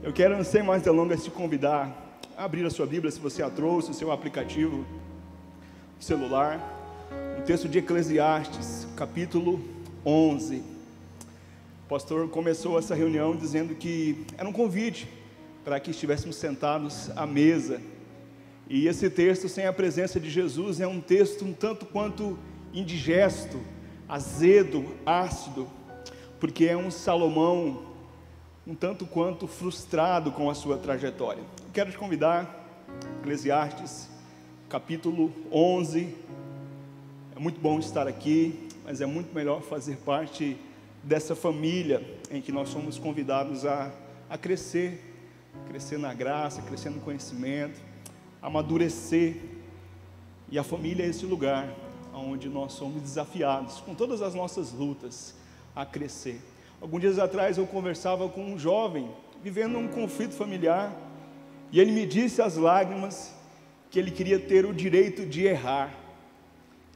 Eu quero, sem mais delongas, te convidar a abrir a sua Bíblia, se você a trouxe, o seu aplicativo celular, o texto de Eclesiastes, capítulo 11. O pastor começou essa reunião dizendo que era um convite para que estivéssemos sentados à mesa. E esse texto, sem a presença de Jesus, é um texto um tanto quanto indigesto, azedo, ácido, porque é um Salomão um tanto quanto frustrado com a sua trajetória. Eu quero te convidar, Eclesiastes, capítulo 11. É muito bom estar aqui, mas é muito melhor fazer parte dessa família em que nós somos convidados a crescer na graça, crescer no conhecimento, amadurecer. E a família é esse lugar onde nós somos desafiados, com todas as nossas lutas, a crescer. Alguns dias atrás eu conversava com um jovem, vivendo um conflito familiar, e ele me disse às lágrimas que ele queria ter o direito de errar,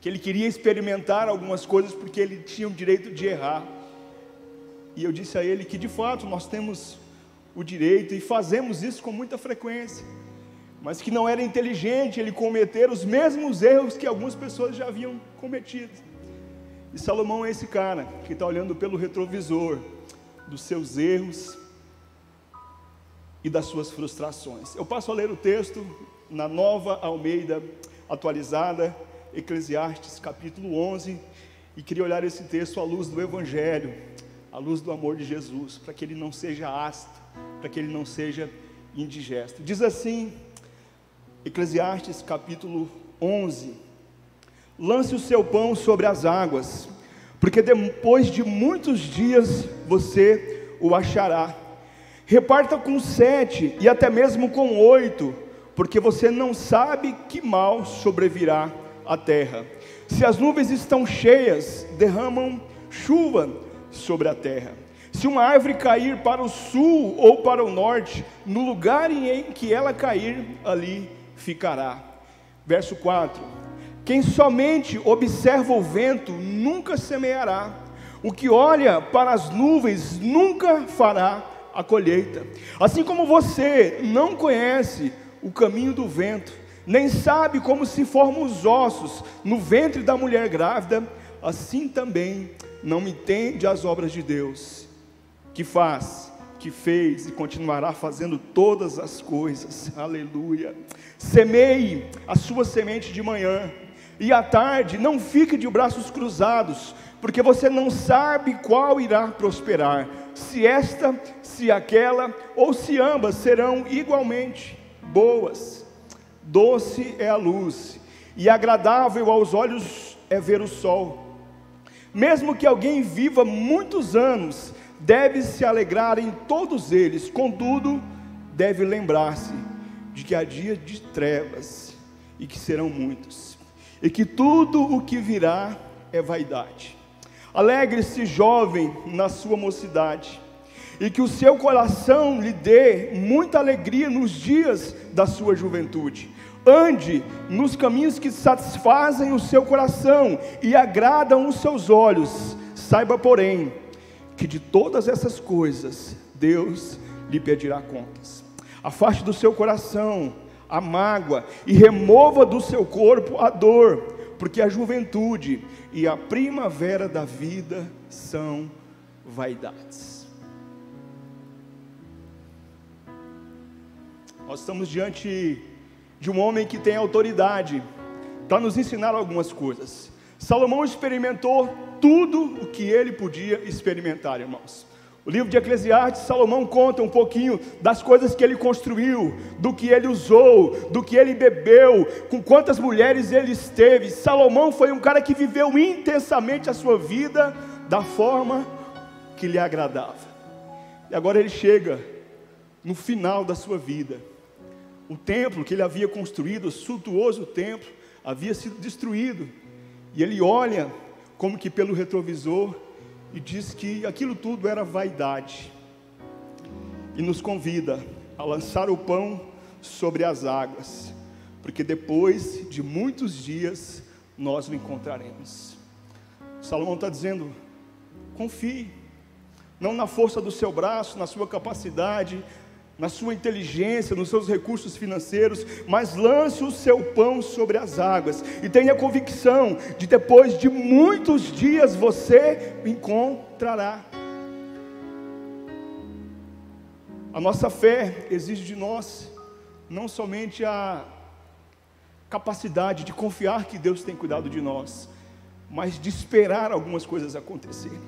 que ele queria experimentar algumas coisas porque ele tinha o direito de errar. E eu disse a ele que de fato nós temos o direito e fazemos isso com muita frequência, mas que não era inteligente ele cometer os mesmos erros que algumas pessoas já haviam cometido. E Salomão é esse cara que está olhando pelo retrovisor dos seus erros e das suas frustrações. Eu passo a ler o texto na Nova Almeida Atualizada, Eclesiastes capítulo 11, e queria olhar esse texto à luz do Evangelho, à luz do amor de Jesus, para que ele não seja ácido, para que ele não seja indigesto. Diz assim, Eclesiastes capítulo 11: lance o seu pão sobre as águas, porque depois de muitos dias você o achará. Reparta com 7 e até mesmo com 8, porque você não sabe que mal sobrevirá à terra. Se as nuvens estão cheias, derramam chuva sobre a terra. Se uma árvore cair para o sul ou para o norte, no lugar em que ela cair, ali ficará. Verso 4: quem somente observa o vento nunca semeará, o que olha para as nuvens nunca fará a colheita. Assim como você não conhece o caminho do vento, nem sabe como se formam os ossos no ventre da mulher grávida, assim também não entende as obras de Deus, que faz, que fez e continuará fazendo todas as coisas. Aleluia. Semeie a sua semente de manhã, e à tarde não fique de braços cruzados, porque você não sabe qual irá prosperar, se esta, se aquela, ou se ambas serão igualmente boas. Doce é a luz, e agradável aos olhos é ver o sol. Mesmo que alguém viva muitos anos, deve se alegrar em todos eles, contudo, deve lembrar-se de que há dias de trevas, e que serão muitos, e que tudo o que virá é vaidade. Alegre-se, jovem, na sua mocidade, e que o seu coração lhe dê muita alegria nos dias da sua juventude. Ande nos caminhos que satisfazem o seu coração e agradam os seus olhos. Saiba, porém, que de todas essas coisas Deus lhe pedirá contas. Afaste do seu coração a mágoa e remova do seu corpo a dor, porque a juventude e a primavera da vida são vaidades. Nós estamos diante de um homem que tem autoridade para nos ensinar algumas coisas. Salomão experimentou tudo o que ele podia experimentar, irmãos. O livro de Eclesiastes, Salomão conta um pouquinho das coisas que ele construiu, do que ele usou, do que ele bebeu, com quantas mulheres ele esteve. Salomão foi um cara que viveu intensamente a sua vida da forma que lhe agradava. E agora ele chega no final da sua vida. O templo que ele havia construído, o suntuoso templo, havia sido destruído. E ele olha como que pelo retrovisor e diz que aquilo tudo era vaidade, e nos convida a lançar o pão sobre as águas, porque depois de muitos dias nós o encontraremos. Salomão está dizendo: confie, não na força do seu braço, na sua capacidade, na sua inteligência, nos seus recursos financeiros, mas lance o seu pão sobre as águas, e tenha convicção de depois de muitos dias você o encontrará. A nossa fé exige de nós não somente a capacidade de confiar que Deus tem cuidado de nós, mas de esperar algumas coisas acontecerem.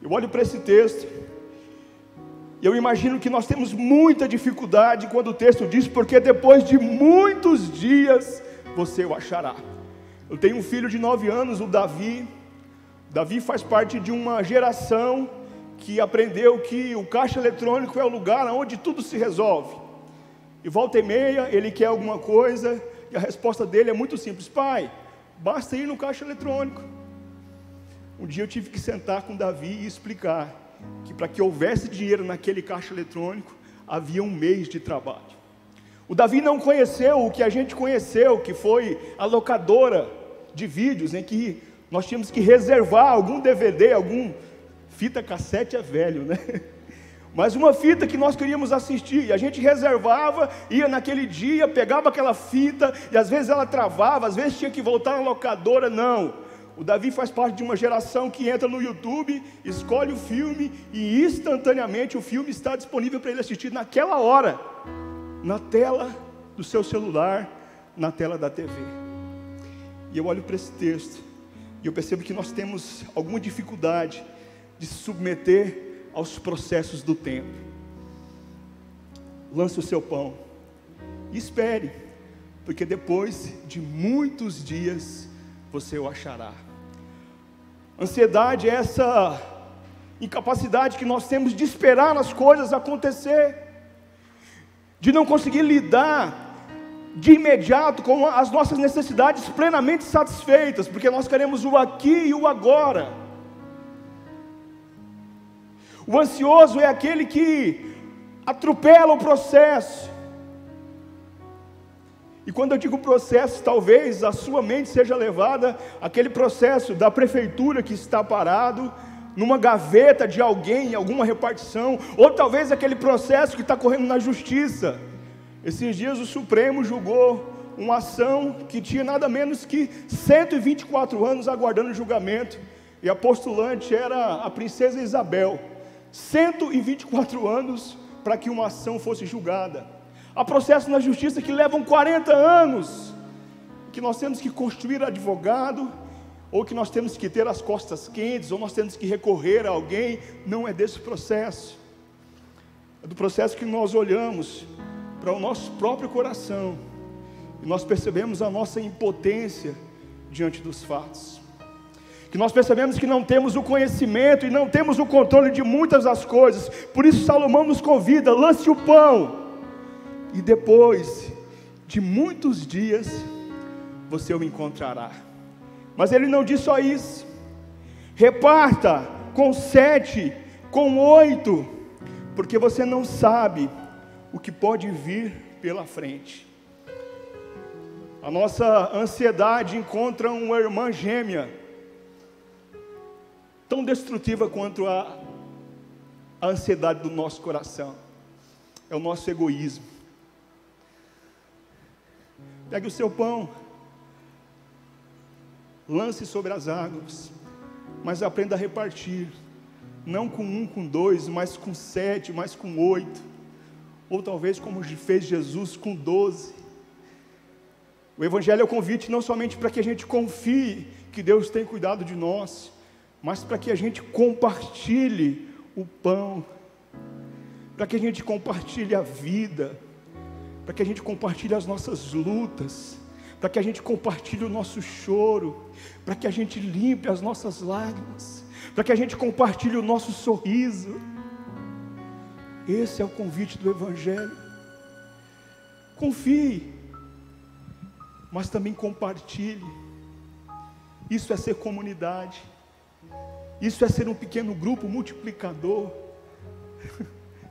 Eu olho para esse texto e eu imagino que nós temos muita dificuldade quando o texto diz: porque depois de muitos dias você o achará. Eu tenho um filho de 9 anos, o Davi. Davi faz parte de uma geração que aprendeu que o caixa eletrônico é o lugar onde tudo se resolve. E volta e meia ele quer alguma coisa e a resposta dele é muito simples: pai, basta ir no caixa eletrônico. Um dia eu tive que sentar com Davi e explicar que para que houvesse dinheiro naquele caixa eletrônico, havia um mês de trabalho. O Davi não conheceu o que a gente conheceu, que foi a locadora de vídeos, em que nós tínhamos que reservar algum DVD, algum fita cassete é velho, né? Mas uma fita que nós queríamos assistir, e a gente reservava, ia naquele dia, pegava aquela fita, e às vezes ela travava, às vezes tinha que voltar na locadora. Não, o Davi faz parte de uma geração que entra no YouTube, escolhe o filme, e instantaneamente o filme está disponível para ele assistir naquela hora, na tela do seu celular, na tela da TV. E eu olho para esse texto, e eu percebo que nós temos alguma dificuldade de se submeter aos processos do tempo. Lance o seu pão e espere, porque depois de muitos dias você o achará. Ansiedade é essa incapacidade que nós temos de esperar as coisas acontecer, de não conseguir lidar de imediato com as nossas necessidades plenamente satisfeitas, porque nós queremos o aqui e o agora. O ansioso é aquele que atropela o processo. E quando eu digo processo, talvez a sua mente seja levada àquele processo da prefeitura que está parado, numa gaveta de alguém, em alguma repartição, ou talvez aquele processo que está correndo na justiça. Esses dias o Supremo julgou uma ação que tinha nada menos que 124 anos aguardando julgamento, e a postulante era a princesa Isabel. 124 anos para que uma ação fosse julgada. Há processos na justiça que levam 40 anos, que nós temos que construir advogado, ou que nós temos que ter as costas quentes, ou nós temos que recorrer a alguém. Não é desse processo, é do processo que nós olhamos para o nosso próprio coração, e nós percebemos a nossa impotência diante dos fatos, que nós percebemos que não temos o conhecimento e não temos o controle de muitas das coisas. Por isso Salomão nos convida: lance o pão, e depois de muitos dias você o encontrará. Mas ele não diz só isso: reparta com 7, com 8, porque você não sabe o que pode vir pela frente. A nossa ansiedade encontra uma irmã gêmea, tão destrutiva quanto a ansiedade do nosso coração. É o nosso egoísmo. Pegue o seu pão, lance sobre as águas, mas aprenda a repartir, não com 1, com 2, mas com 7, mas com 8, ou talvez como fez Jesus, com 12. O Evangelho é o convite não somente para que a gente confie que Deus tem cuidado de nós, mas para que a gente compartilhe o pão, para que a gente compartilhe a vida, para que a gente compartilhe as nossas lutas, para que a gente compartilhe o nosso choro, para que a gente limpe as nossas lágrimas, para que a gente compartilhe o nosso sorriso. Esse é o convite do Evangelho. Confie, mas também compartilhe. Isso é ser comunidade. Isso é ser um pequeno grupo multiplicador,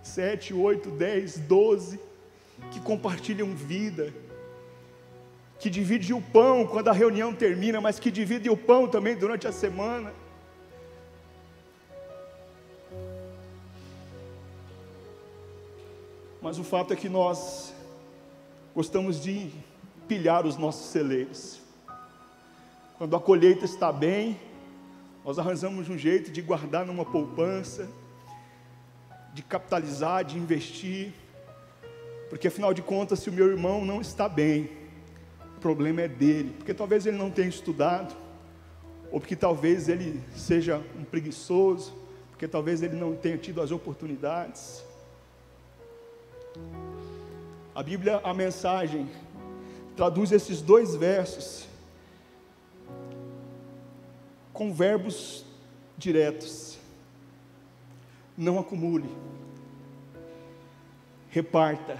7, 8, 10, 12, que compartilham vida, que divide o pão quando a reunião termina, mas que divide o pão também durante a semana. Mas o fato é que nós gostamos de pilhar os nossos celeiros. Quando a colheita está bem, nós arranjamos um jeito de guardar numa poupança, de capitalizar, de investir, porque afinal de contas, se o meu irmão não está bem, o problema é dele, porque talvez ele não tenha estudado, ou porque talvez ele seja um preguiçoso, porque talvez ele não tenha tido as oportunidades. A Bíblia, a mensagem, traduz esses 2 versos com verbos diretos. Não acumule, reparta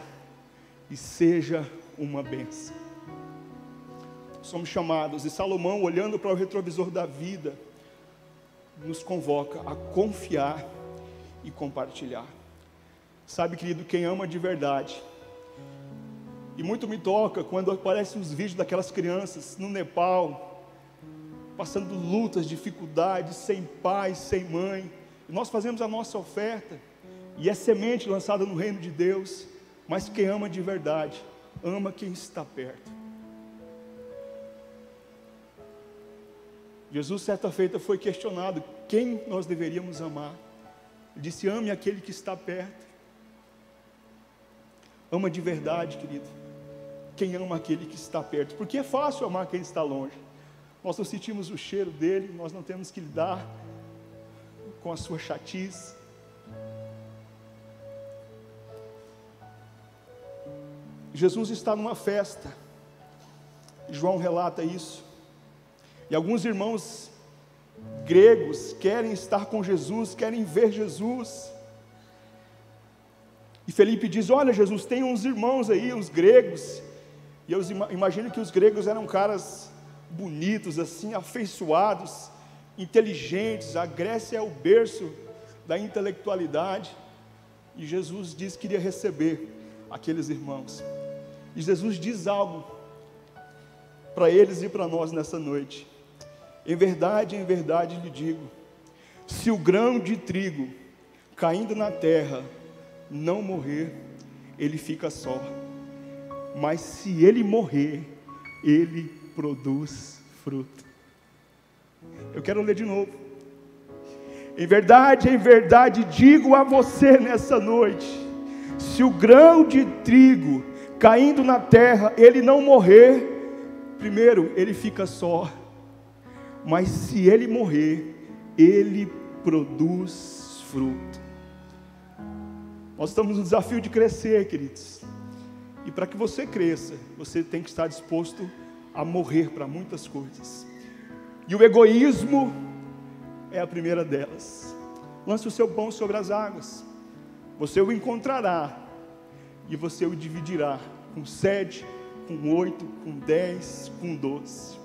e seja uma bênção. Somos chamados, e Salomão, olhando para o retrovisor da vida, nos convoca a confiar e compartilhar. Sabe, querido, quem ama de verdade, e muito me toca quando aparecem os vídeos daquelas crianças no Nepal, passando lutas, dificuldades, sem pai, sem mãe, e nós fazemos a nossa oferta, e é semente lançada no reino de Deus, mas quem ama de verdade, ama quem está perto. Jesus, certa feita, foi questionado, quem nós deveríamos amar? Ele disse, ame aquele que está perto. Ama de verdade, querido, quem ama aquele que está perto, porque é fácil amar quem está longe. Nós não sentimos o cheiro dele, nós não temos que lidar com a sua chatice. Jesus está numa festa, João relata isso, e alguns irmãos gregos querem estar com Jesus, querem ver Jesus, e Felipe diz, olha Jesus, tem uns irmãos aí, uns gregos, e eu imagino que os gregos eram caras bonitos assim, afeiçoados, inteligentes, a Grécia é o berço da intelectualidade, e Jesus diz que iria receber aqueles irmãos, e Jesus diz algo para eles e para nós nessa noite, em verdade lhe digo, se o grão de trigo caindo na terra não morrer, ele fica só, mas se ele morrer, ele produz fruto. Eu quero ler de novo. Em verdade digo a você nessa noite, se o grão de trigo caindo na terra, ele não morrer, primeiro, ele fica só, mas se ele morrer, ele produz fruto. Nós estamos no desafio de crescer, queridos, e para que você cresça, você tem que estar disposto a morrer para muitas coisas, e o egoísmo é a primeira delas. Lance o seu pão sobre as águas, você o encontrará, e você o dividirá, com 7, com 8, com 10, com 12,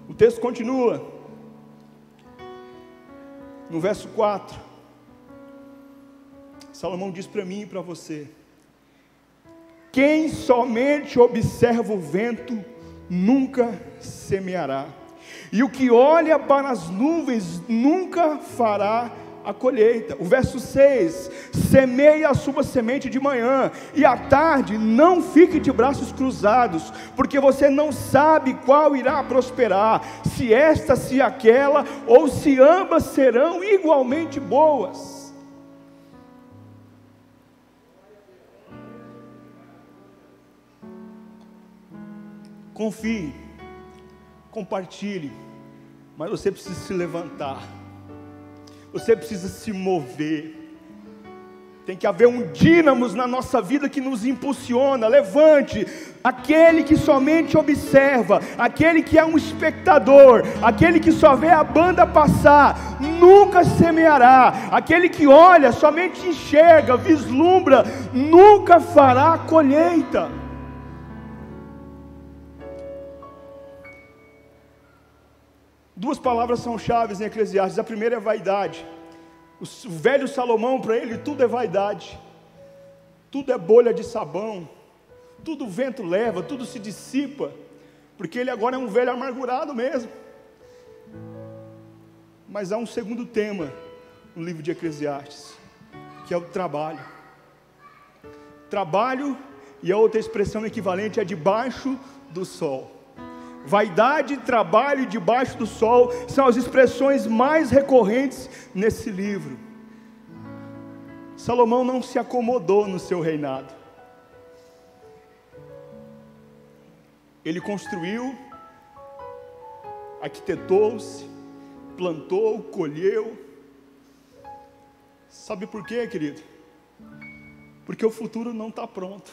o texto continua, no verso 4, Salomão diz para mim e para você, quem somente observa o vento, nunca semeará, e o que olha para as nuvens, nunca fará a colheita. O verso 6, semeia a sua semente de manhã, e à tarde não fique de braços cruzados, porque você não sabe qual irá prosperar, se esta, se aquela, ou se ambas serão igualmente boas. Confie, compartilhe, mas você precisa se levantar, você precisa se mover, tem que haver um dínamo na nossa vida que nos impulsiona. Levante, aquele que somente observa, aquele que é um espectador, aquele que só vê a banda passar, nunca semeará, aquele que olha, somente enxerga, vislumbra, nunca fará colheita. Duas palavras são chaves em Eclesiastes. A primeira é vaidade. O velho Salomão, para ele tudo é vaidade, tudo é bolha de sabão, tudo o vento leva, tudo se dissipa, porque ele agora é um velho amargurado mesmo. Mas há um segundo tema no livro de Eclesiastes, que é o trabalho. trabalho, e a outra expressão equivalente é debaixo do sol. Vaidade, trabalho e debaixo do sol são as expressões mais recorrentes nesse livro. Salomão não se acomodou no seu reinado. Ele construiu, arquitetou-se, plantou, colheu. Sabe por quê, querido? Porque o futuro não está pronto.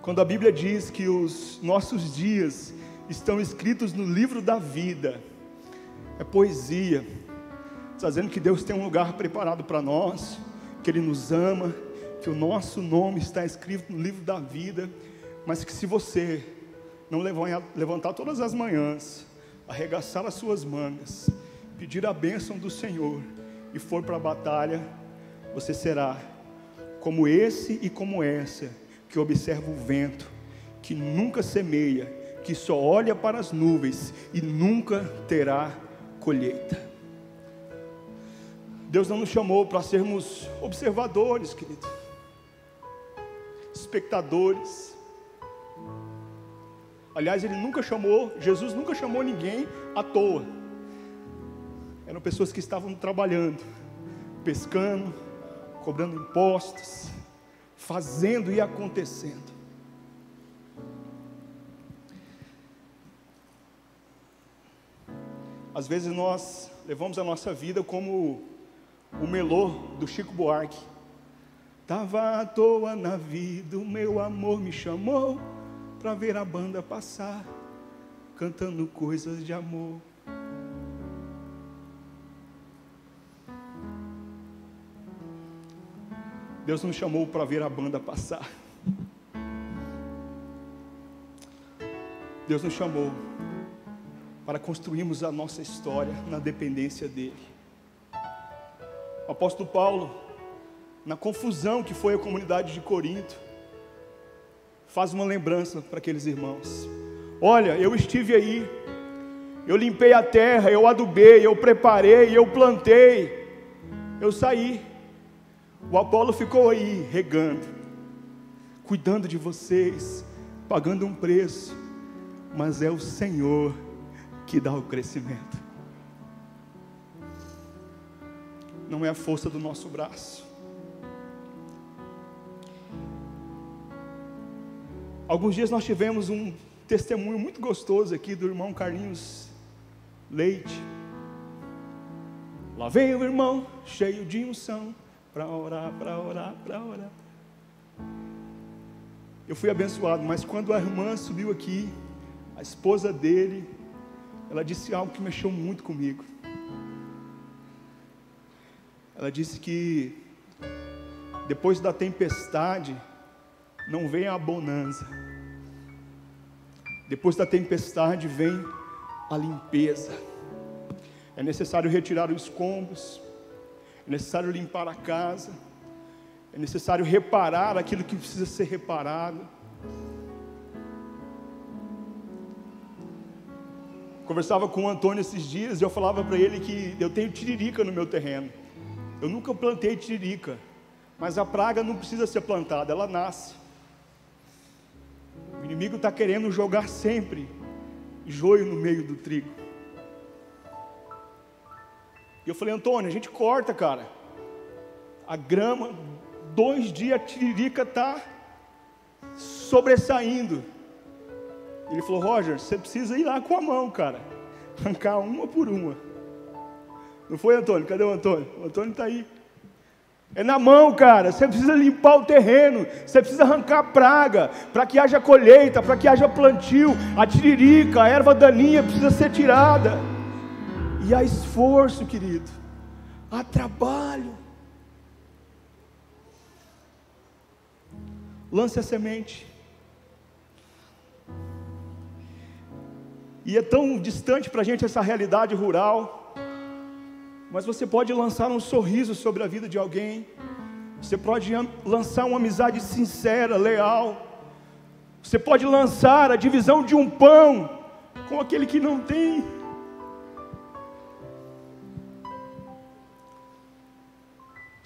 Quando a Bíblia diz que os nossos dias estão escritos no livro da vida, é poesia. Está dizendo que Deus tem um lugar preparado para nós, que Ele nos ama, que o nosso nome está escrito no livro da vida, mas que se você não levantar todas as manhãs, arregaçar as suas mangas, pedir a bênção do Senhor e for para a batalha, você será como esse e como essa, que observa o vento, que nunca semeia, que só olha para as nuvens e nunca terá colheita. Deus não nos chamou para sermos observadores, querido, espectadores. Aliás, Jesus nunca chamou ninguém à toa. Eram pessoas que estavam trabalhando, pescando, cobrando impostos, fazendo e acontecendo. Às vezes nós levamos a nossa vida como o melô do Chico Buarque. Tava à toa na vida, o meu amor me chamou para ver a banda passar, cantando coisas de amor. Deus nos chamou para ver a banda passar. Deus nos chamou para construirmos a nossa história na dependência dEle. O apóstolo Paulo, na confusão que foi a comunidade de Corinto, faz uma lembrança para aqueles irmãos. Olha, eu estive aí, eu limpei a terra, eu adubei, eu preparei, eu plantei, eu saí. O Apolo ficou aí, regando, cuidando de vocês, pagando um preço, mas é o Senhor que dá o crescimento. Não é a força do nosso braço. Alguns dias nós tivemos um testemunho muito gostoso aqui do irmão Carlinhos Leite. Lá vem o irmão, cheio de unção, para orar, para orar, para orar. Eu fui abençoado, mas quando a irmã subiu aqui, a esposa dele, ela disse algo que mexeu muito comigo. Ela disse que depois da tempestade não vem a bonança. Depois da tempestade vem a limpeza. É necessário retirar os escombros, é necessário limpar a casa, é necessário reparar aquilo que precisa ser reparado. Conversava com o Antônio esses dias e eu falava para ele que eu tenho tiririca no meu terreno. Eu nunca plantei tiririca, mas a praga não precisa ser plantada, ela nasce. O inimigo está querendo jogar sempre joio no meio do trigo. E eu falei, Antônio, a gente corta, cara. A grama, 2 dias a tiririca está sobressaindo. Ele falou, Roger, você precisa ir lá com a mão, cara. Arrancar uma por uma. Não foi, Antônio? Cadê o Antônio? O Antônio está aí. É na mão, cara. Você precisa limpar o terreno. Você precisa arrancar praga, para que haja colheita, para que haja plantio. A tiririca, a erva daninha precisa ser tirada. E há esforço, querido. Há trabalho. Lance a semente. E é tão distante para a gente essa realidade rural. Mas você pode lançar um sorriso sobre a vida de alguém. Você pode lançar uma amizade sincera, leal. Você pode lançar a divisão de um pão com aquele que não tem.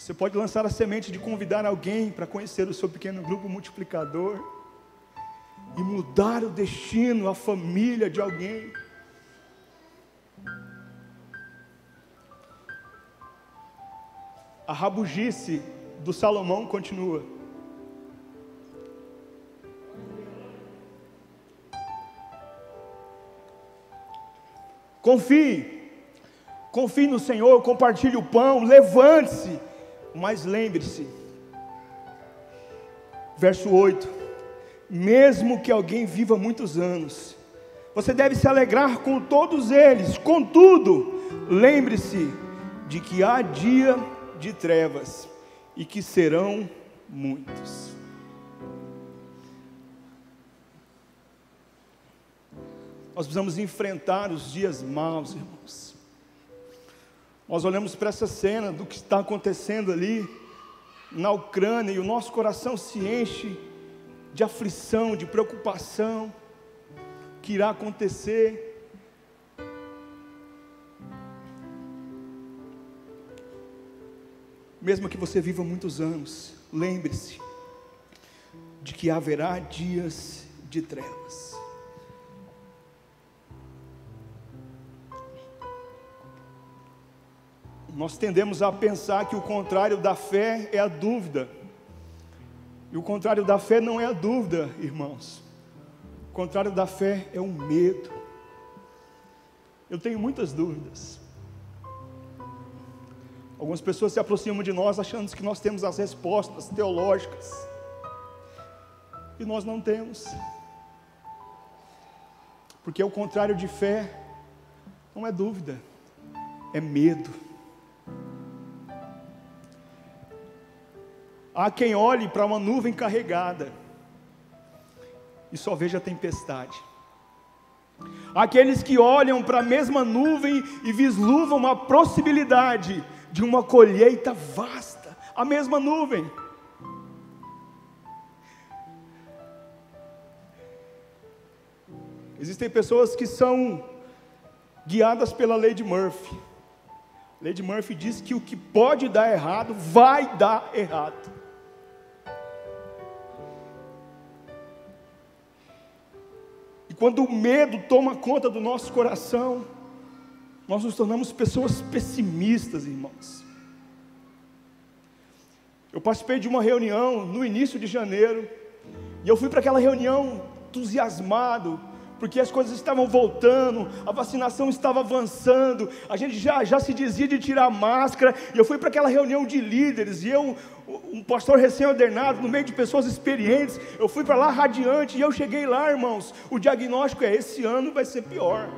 Você pode lançar a semente de convidar alguém para conhecer o seu pequeno grupo multiplicador e mudar o destino, a família de alguém. A rabugice do Salomão continua. Confie no Senhor, compartilhe o pão, levante-se, mas lembre-se, verso 8, mesmo que alguém viva muitos anos, você deve se alegrar com todos eles, contudo, lembre-se de que há dia de trevas, e que serão muitos. Nós precisamos enfrentar os dias maus, irmãos. Nós olhamos para essa cena do que está acontecendo ali na Ucrânia e o nosso coração se enche de aflição, de preocupação, que irá acontecer. Mesmo que você viva muitos anos, lembre-se de que haverá dias de trevas. Nós tendemos a pensar que o contrário da fé é a dúvida. E o contrário da fé não é a dúvida, irmãos. O contrário da fé é o medo. Eu tenho muitas dúvidas. Algumas pessoas se aproximam de nós achando que nós temos as respostas teológicas. E nós não temos. Porque o contrário de fé não é dúvida, é medo. Há quem olhe para uma nuvem carregada e só veja a tempestade. Há aqueles que olham para a mesma nuvem e vislumbram uma possibilidade de uma colheita vasta. A mesma nuvem. Existem pessoas que são guiadas pela lei de Murphy. A lei de Murphy diz que o que pode dar errado, vai dar errado. E quando o medo toma conta do nosso coração, nós nos tornamos pessoas pessimistas, irmãos. Eu participei de uma reunião no início de janeiro, e eu fui para aquela reunião entusiasmado, porque as coisas estavam voltando, a vacinação estava avançando, a gente já se dizia de tirar a máscara, e eu fui para aquela reunião de líderes, e eu, um pastor recém-ordenado, no meio de pessoas experientes, eu fui para lá radiante, e eu cheguei lá, irmãos, o diagnóstico é, esse ano vai ser pior,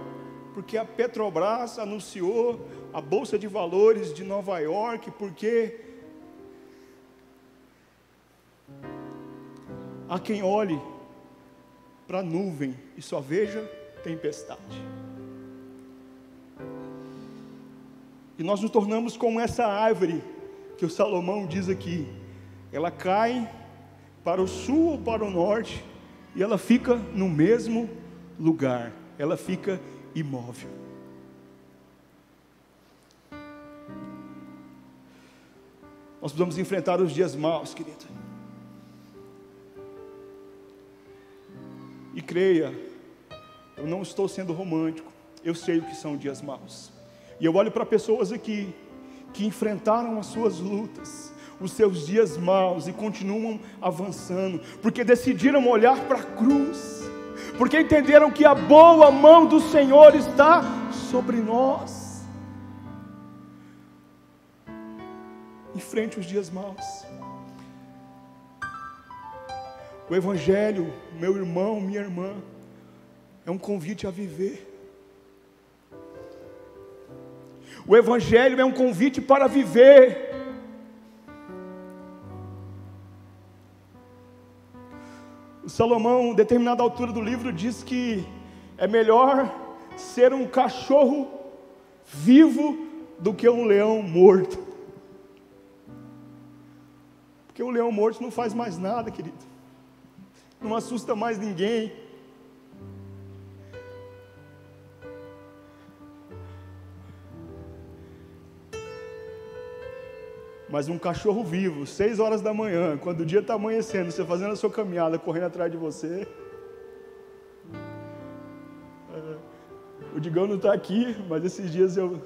porque a Petrobras anunciou a Bolsa de Valores de Nova York, porque há quem olhe para a nuvem e só veja tempestade. E nós nos tornamos como essa árvore que o Salomão diz aqui. Ela cai para o sul ou para o norte e ela fica no mesmo lugar. Ela fica imóvel. Nós precisamos enfrentar os dias maus, querido. E creia, eu não estou sendo romântico, eu sei o que são dias maus. E eu olho para pessoas aqui, que enfrentaram as suas lutas, os seus dias maus e continuam avançando, porque decidiram olhar para a cruz, porque entenderam que a boa mão do Senhor está sobre nós. Enfrente os dias maus. O Evangelho, meu irmão, minha irmã, é um convite a viver. O Evangelho é um convite para viver. O Salomão, em determinada altura do livro, diz que é melhor ser um cachorro vivo do que um leão morto. Porque o leão morto não faz mais nada, querido. Não assusta mais ninguém. Mas um cachorro vivo, 6 horas da manhã, quando o dia está amanhecendo, você fazendo a sua caminhada, correndo atrás de você. O Digão não está aqui, mas esses dias eu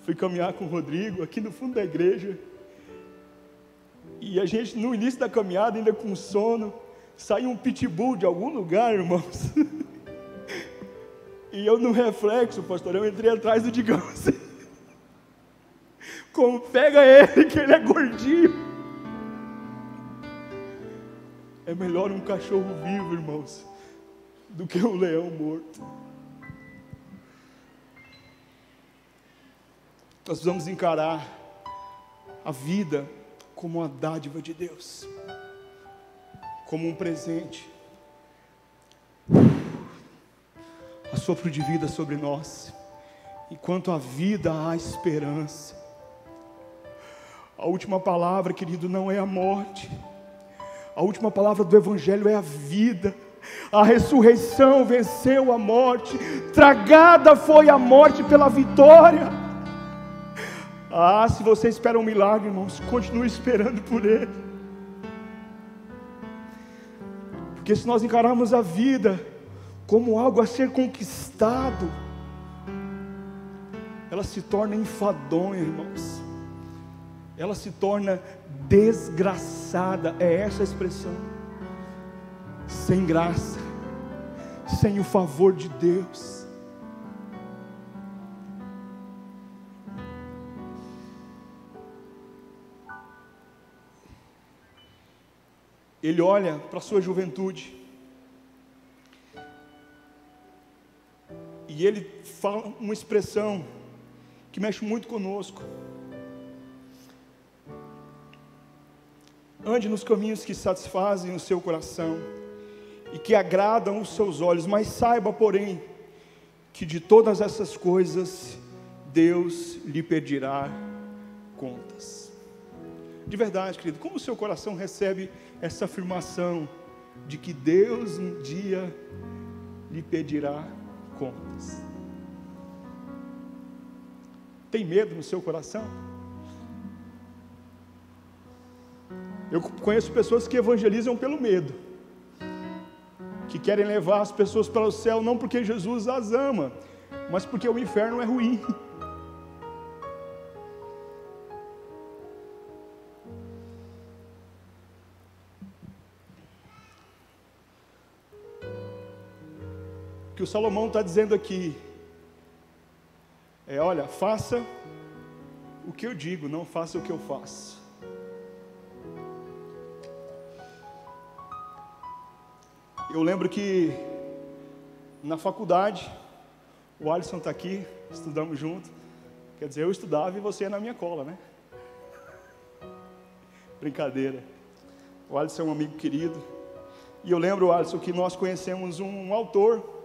fui caminhar com o Rodrigo, aqui no fundo da igreja. E a gente, no início da caminhada, ainda com sono, saiu um pitbull de algum lugar, irmãos. E eu, no reflexo, pastor, eu entrei atrás do Digão. Como pega ele, que ele é gordinho. É melhor um cachorro vivo, irmãos, do que um leão morto. Nós precisamos encarar a vida como uma dádiva de Deus, como um presente. Assopro de vida sobre nós. Enquanto há vida, há esperança. A última palavra, querido, não é a morte. A última palavra do Evangelho é a vida. A ressurreição venceu a morte. Tragada foi a morte pela vitória. Ah, se você espera um milagre, irmãos, continue esperando por ele. Porque se nós encararmos a vida como algo a ser conquistado, ela se torna enfadonha, irmãos. Ela se torna desgraçada, é essa a expressão. Sem graça, sem o favor de Deus. Ele olha para a sua juventude e ele fala uma expressão que mexe muito conosco. Ande nos caminhos que satisfazem o seu coração e que agradam os seus olhos, mas saiba, porém, que de todas essas coisas Deus lhe pedirá contas. De verdade, querido, como o seu coração recebe essa afirmação de que Deus um dia lhe pedirá contas? Tem medo no seu coração? Eu conheço pessoas que evangelizam pelo medo, que querem levar as pessoas para o céu não porque Jesus as ama, mas porque o inferno é ruim. O que o Salomão está dizendo aqui é: olha, faça o que eu digo, não faça o que eu faço. Eu lembro que na faculdade, o Alisson está aqui, estudamos junto. Quer dizer, eu estudava e você ia na minha cola, né? Brincadeira. O Alisson é um amigo querido. E eu lembro, Alisson, que nós conhecemos um autor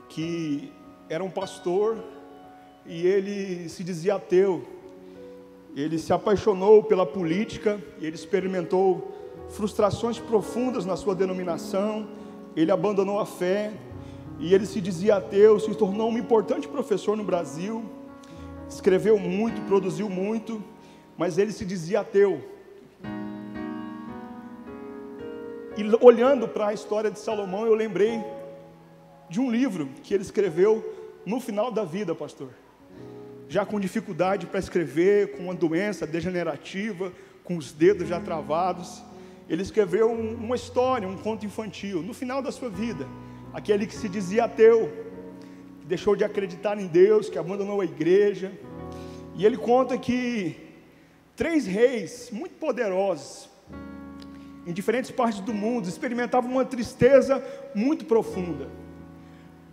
que era um pastor e ele se dizia ateu. Ele se apaixonou pela política e ele experimentou frustrações profundas na sua denominação. Ele abandonou a fé e ele se dizia ateu, se tornou um importante professor no Brasil, escreveu muito, produziu muito, mas ele se dizia ateu. E olhando para a história de Salomão, eu lembrei de um livro que ele escreveu no final da vida, pastor, já com dificuldade para escrever, com uma doença degenerativa, com os dedos já travados. Ele escreveu uma história, um conto infantil, no final da sua vida. Aquele que se dizia ateu, que deixou de acreditar em Deus, que abandonou a igreja. E ele conta que 3 reis muito poderosos, em diferentes partes do mundo, experimentavam uma tristeza muito profunda.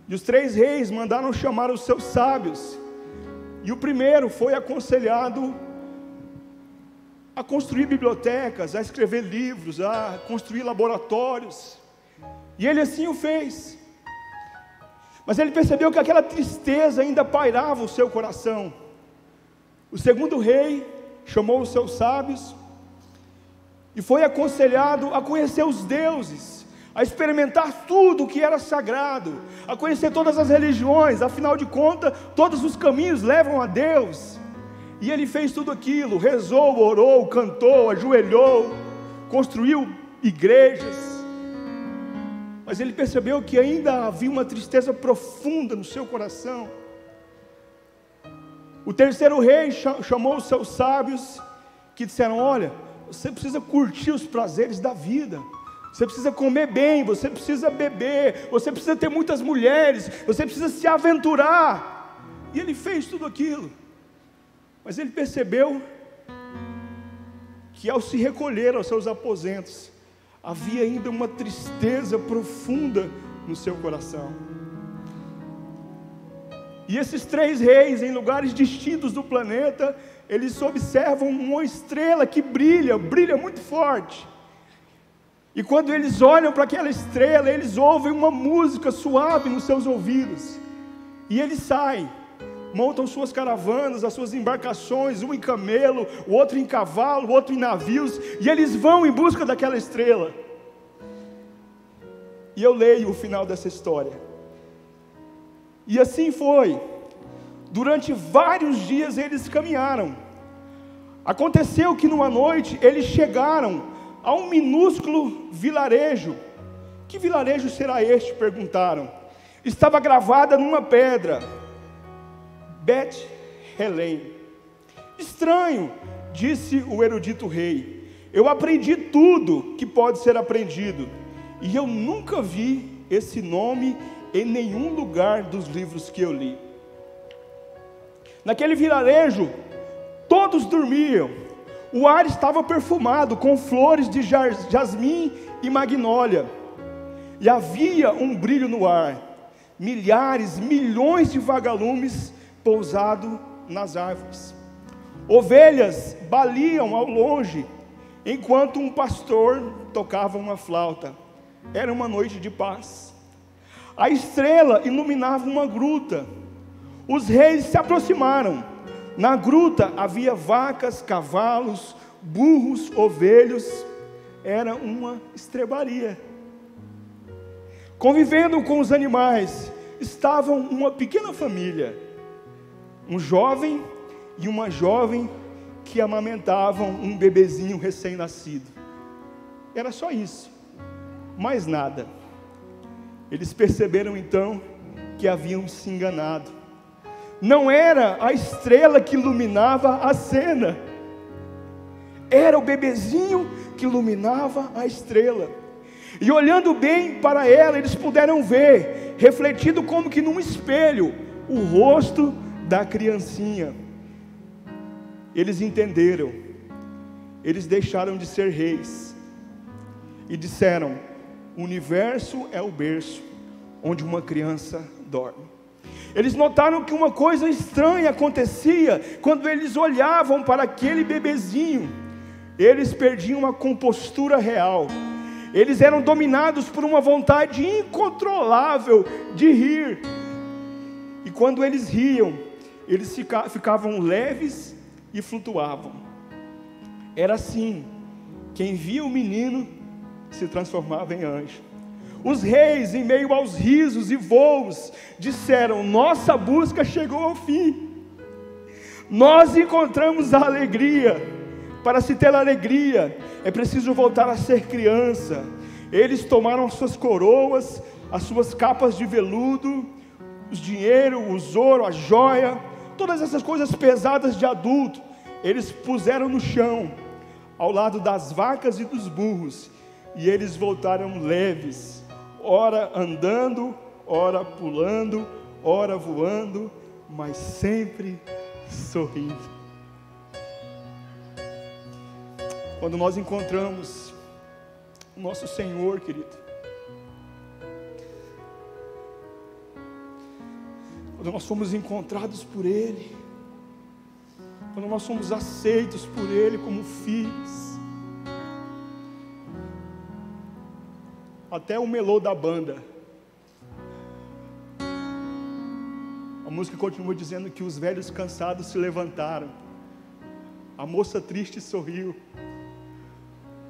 E os 3 reis mandaram chamar os seus sábios. E o primeiro foi aconselhado a construir bibliotecas, a escrever livros, a construir laboratórios. E ele assim o fez. Mas ele percebeu que aquela tristeza ainda pairava o seu coração. O segundo rei chamou os seus sábios e foi aconselhado a conhecer os deuses, a experimentar tudo o que era sagrado, a conhecer todas as religiões. Afinal de contas, todos os caminhos levam a Deus. E ele fez tudo aquilo, rezou, orou, cantou, ajoelhou, construiu igrejas. Mas ele percebeu que ainda havia uma tristeza profunda no seu coração. O terceiro rei chamou os seus sábios, que disseram: olha, você precisa curtir os prazeres da vida, você precisa comer bem, você precisa beber, você precisa ter muitas mulheres, você precisa se aventurar. E ele fez tudo aquilo. Mas ele percebeu que ao se recolher aos seus aposentos, havia ainda uma tristeza profunda no seu coração. E esses três reis, em lugares distintos do planeta, eles observam uma estrela que brilha muito forte. E quando eles olham para aquela estrela, eles ouvem uma música suave nos seus ouvidos. E eles saem, montam suas caravanas, as suas embarcações, um em camelo, o outro em cavalo, o outro em navios, e eles vão em busca daquela estrela. E eu leio o final dessa história. E assim foi. Durante vários dias eles caminharam. Aconteceu que numa noite eles chegaram a um minúsculo vilarejo. Que vilarejo será este? Perguntaram. Estava gravada numa pedra: Bet-Helém. Estranho, disse o erudito rei. Eu aprendi tudo que pode ser aprendido, e eu nunca vi esse nome em nenhum lugar dos livros que eu li. Naquele vilarejo, todos dormiam. O ar estava perfumado com flores de jasmim e magnólia, e havia um brilho no ar. Milhares, milhões de vagalumes pousado nas árvores. Ovelhas baliam ao longe, enquanto um pastor tocava uma flauta. Era uma noite de paz. A estrela iluminava uma gruta. Os reis se aproximaram. Na gruta havia vacas, cavalos, burros, ovelhos. Era uma estrebaria. Convivendo com os animais, estavam uma pequena família. Um jovem e uma jovem que amamentavam um bebezinho recém-nascido. Era só isso, mais nada. Eles perceberam então que haviam se enganado. Não era a estrela que iluminava a cena, era o bebezinho que iluminava a estrela. E olhando bem para ela, eles puderam ver, refletido como que num espelho, o rosto da criancinha. Eles entenderam, eles deixaram de ser reis e disseram: o universo é o berço onde uma criança dorme. Eles notaram que uma coisa estranha acontecia quando eles olhavam para aquele bebezinho. Eles perdiam a compostura real. Eles eram dominados por uma vontade incontrolável de rir. E quando eles riam, eles ficavam leves e flutuavam. Era assim: quem via o menino se transformava em anjo. Os reis, em meio aos risos e voos, disseram: nossa busca chegou ao fim. Nós encontramos a alegria. Para se ter alegria, é preciso voltar a ser criança. Eles tomaram as suas coroas, as suas capas de veludo, os dinheiro, o ouro, a joia, todas essas coisas pesadas de adulto, eles puseram no chão, ao lado das vacas e dos burros, e eles voltaram leves, ora andando, ora pulando, ora voando, mas sempre sorrindo. Quando nós encontramos o nosso Senhor, querido, quando nós somos encontrados por Ele, quando nós somos aceitos por Ele como filhos, até o melô da banda, a música continua dizendo que os velhos cansados se levantaram, a moça triste sorriu,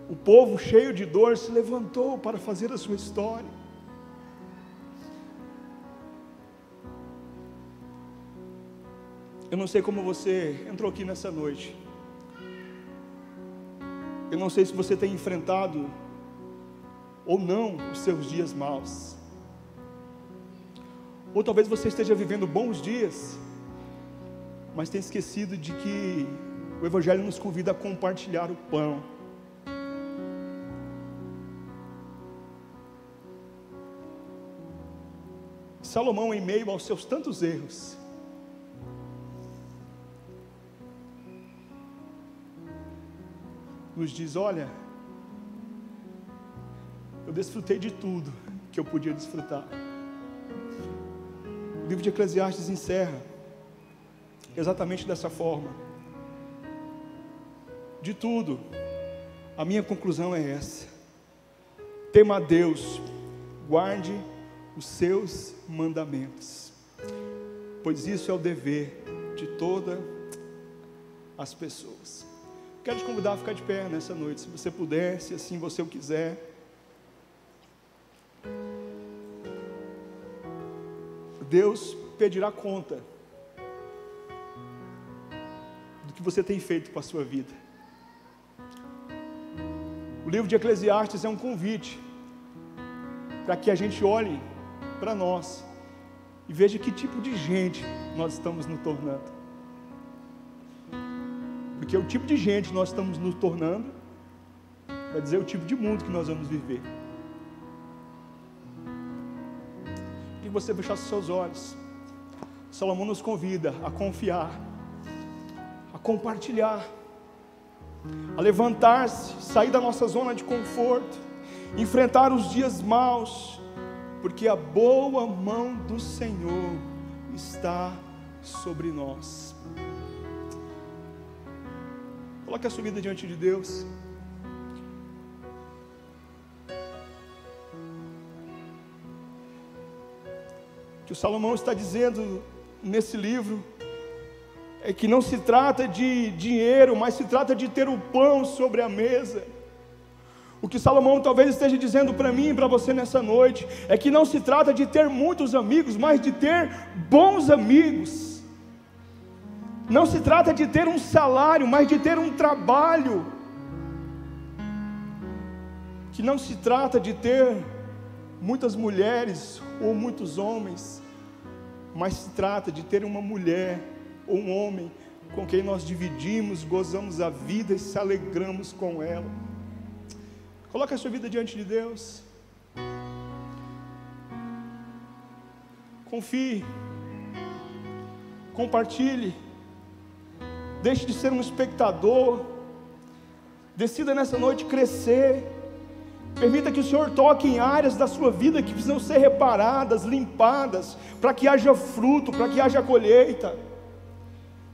o povo cheio de dor se levantou para fazer a sua história. Eu não sei como você entrou aqui nessa noite. Eu não sei se você tem enfrentado ou não os seus dias maus. Ou talvez você esteja vivendo bons dias, mas tenha esquecido de que o Evangelho nos convida a compartilhar o pão. Salomão, em meio aos seus tantos erros, nos diz: olha, eu desfrutei de tudo que eu podia desfrutar. O livro de Eclesiastes encerra exatamente dessa forma. De tudo, a minha conclusão é essa: tema a Deus, guarde os seus mandamentos, pois isso é o dever de todas as pessoas. Quero te convidar a ficar de pé nessa noite, se você puder, se assim você o quiser. Deus pedirá conta do que você tem feito com a sua vida. O livro de Eclesiastes é um convite para que a gente olhe para nós e veja que tipo de gente nós estamos nos tornando. Porque o tipo de gente nós estamos nos tornando vai dizer o tipo de mundo que nós vamos viver. E você fechasse seus olhos. Salomão nos convida a confiar, a compartilhar, a levantar-se, sair da nossa zona de conforto, enfrentar os dias maus, porque a boa mão do Senhor está sobre nós. Coloque a sua vida diante de Deus. O que o Salomão está dizendo nesse livro é que não se trata de dinheiro, mas se trata de ter o pão sobre a mesa. O que Salomão talvez esteja dizendo para mim e para você nessa noite é que não se trata de ter muitos amigos, mas de ter bons amigos. Não se trata de ter um salário, mas de ter um trabalho. Que não se trata de ter muitas mulheres ou muitos homens, mas se trata de ter uma mulher ou um homem com quem nós dividimos, gozamos a vida e se alegramos com ela. Coloque a sua vida diante de Deus. Confie. Compartilhe. Deixe de ser um espectador. Decida nessa noite crescer. Permita que o Senhor toque em áreas da sua vida que precisam ser reparadas, limpadas, para que haja fruto, para que haja colheita.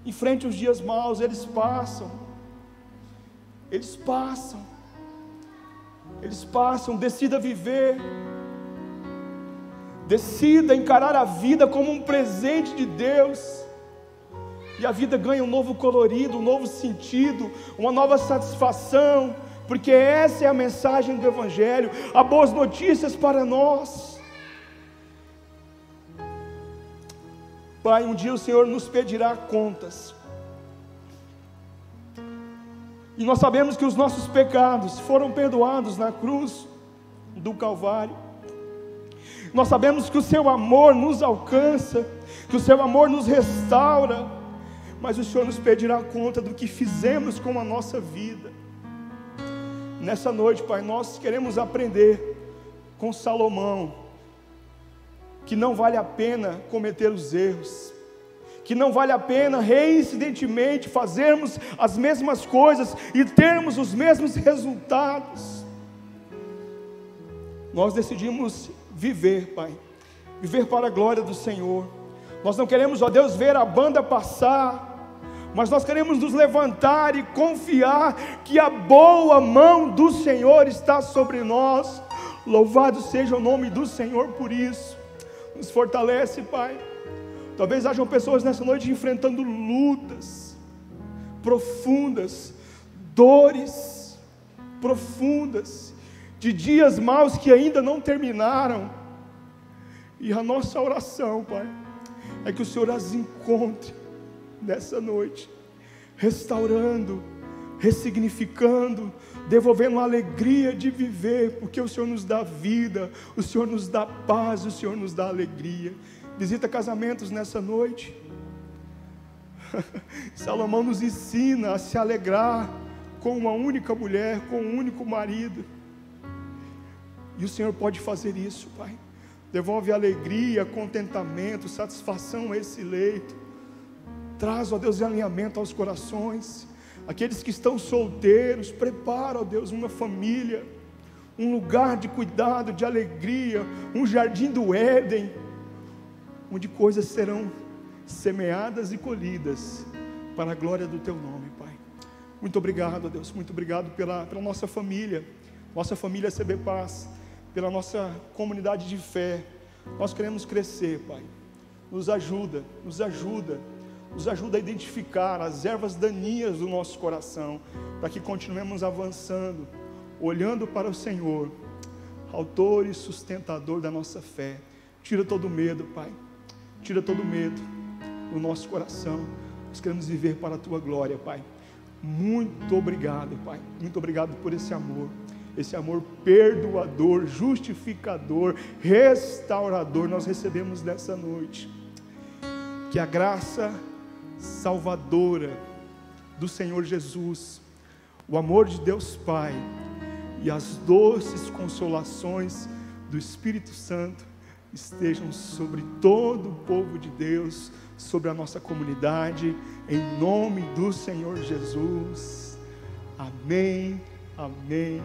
Enfrente os dias maus, eles passam. Eles passam. Eles passam. Decida viver. Decida encarar a vida como um presente de Deus. E a vida ganha um novo colorido, um novo sentido, uma nova satisfação, porque essa é a mensagem do Evangelho, há boas notícias para nós. Pai, um dia o Senhor nos pedirá contas, e nós sabemos que os nossos pecados foram perdoados na cruz do Calvário. Nós sabemos que o Seu amor nos alcança, que o Seu amor nos restaura, mas o Senhor nos pedirá conta do que fizemos com a nossa vida. Nessa noite, Pai, nós queremos aprender com Salomão, que não vale a pena cometer os erros, que não vale a pena reincidentemente fazermos as mesmas coisas e termos os mesmos resultados. Nós decidimos viver, Pai, viver para a glória do Senhor. Nós não queremos, ó Deus, ver a banda passar, mas nós queremos nos levantar e confiar que a boa mão do Senhor está sobre nós. Louvado seja o nome do Senhor por isso. Nos fortalece, Pai. Talvez hajam pessoas nessa noite enfrentando lutas profundas, dores profundas, de dias maus que ainda não terminaram. E a nossa oração, Pai, é que o Senhor as encontre nessa noite, restaurando, ressignificando, devolvendo a alegria de viver, porque o Senhor nos dá vida, o Senhor nos dá paz, o Senhor nos dá alegria. Visita casamentos nessa noite. Salomão nos ensina a se alegrar com uma única mulher, com um único marido, e o Senhor pode fazer isso, Pai. Devolve alegria, contentamento, satisfação a esse leito. Traz, ó Deus, alinhamento aos corações. Aqueles que estão solteiros, prepara, ó Deus, uma família, um lugar de cuidado, de alegria, um jardim do Éden, onde coisas serão semeadas e colhidas para a glória do Teu nome, Pai. Muito obrigado, ó Deus, muito obrigado pela nossa família CB Paz, pela nossa comunidade de fé. Nós queremos crescer, Pai. Nos ajuda a identificar as ervas daninhas do nosso coração, para que continuemos avançando, olhando para o Senhor, autor e sustentador da nossa fé. Tira todo o medo, Pai, tira todo o medo do nosso coração. Nós queremos viver para a Tua glória, Pai. Muito obrigado, Pai, muito obrigado por esse amor perdoador, justificador, restaurador, nós recebemos nessa noite. Que a graça salvadora do Senhor Jesus, o amor de Deus Pai e as doces consolações do Espírito Santo estejam sobre todo o povo de Deus, sobre a nossa comunidade, em nome do Senhor Jesus. Amém, amém.